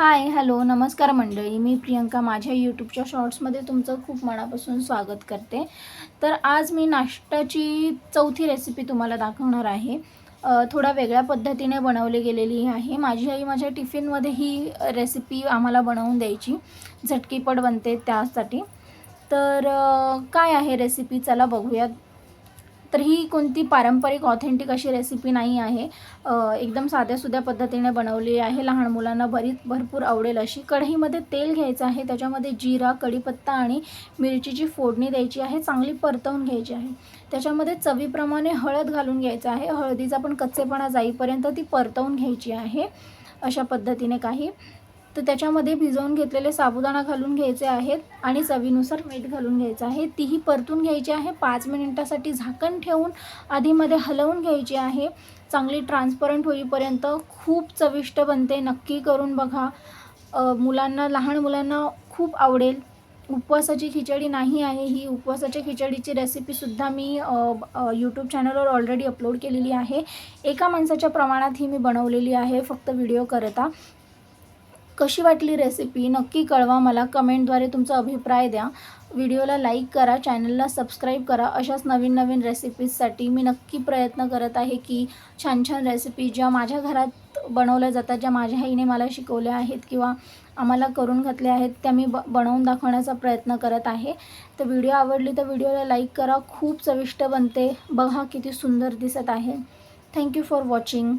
हाय, hello, नमस्कार मंडळी. मी प्रियंका माझ्या यूट्यूबच्या शॉर्ट्समध्ये तुमचं खूप मनापासून स्वागत करते. तर आज मी नाश्त्याची चौथी रेसिपी तुम्हाला दाखवणार आहे. थोडा वेगळ्या पद्धतीने बनवली गेलेली आहे. माझी आई माझ्या टिफिनमध्ये ही रेसिपी आम्हाला बनवून द्यायची. झटकीपट बनते त्यासाठी. तर काय आहे रेसिपी चला बघूयात. तर ही कोणती पारंपरिक ऑथेंटिक अशी रेसिपी नाही आहे. एकदम साध्यासुध्या पद्धतीने बनवली आहे. लहान मुलांना भरपूर आवडेल अशी. कढईमध्ये तेल घ्यायचं आहे, त्याच्यामध्ये जिरा, कढीपत्ता आणि मिरचीची फोडणी द्यायची आहे. चांगली परतवून घ्यायची आहे. त्याच्यामध्ये चवीप्रमाणे हळद घालून घ्यायचं आहे. हळदीचा पण कच्चेपणा जाईपर्यंत ती परतवून घ्यायची आहे. अशा पद्धतीने काही. तर त्याच्यामध्ये भिजवून घेतलेले साबुदाणा घालून घ्यायचे आहेत आणि चवीनुसार मीठ घालून घ्यायचं आहे. तीही परतून घ्यायची आहे. 5 मिनिटासाठी झाकण ठेवून आधीमध्ये हलवून घ्यायची आहे. चांगली ट्रान्सपरंट होईपर्यंत. खूप चविष्ट बनते, नक्की करून बघा. मुलांना, लहान मुलांना खूप आवडेल. उपवासाची खिचडी नाही आहे ही. उपवासाच्या खिचडीची रेसिपीसुद्धा मी यूट्यूब चॅनलवर ऑलरेडी अपलोड केलेली आहे. एका माणसाच्या प्रमाणात ही मी बनवलेली आहे, फक्त व्हिडिओ करता. कशी वाटली रेसिपी नक्की कळवा मला. कमेंटद्वारे तुमचा अभिप्राय द्या. व्हिडिओला लाईक करा, चॅनलला सबस्क्राईब करा. अशाच नवीन नवीन रेसिपीजसाठी मी नक्की प्रयत्न करत आहे की छान छान रेसिपी ज्या माझ्या घरात बनवल्या जातात, ज्या माझ्या आईने मला शिकवल्या आहेत किंवा आम्हाला करून घातल्या आहेत, त्या मी बनवून दाखवण्याचा प्रयत्न करत आहे. तर व्हिडिओ आवडली तर व्हिडिओला लाईक करा. खूप चविष्ट बनते. बघा किती सुंदर दिसत आहे. Thank you for watching.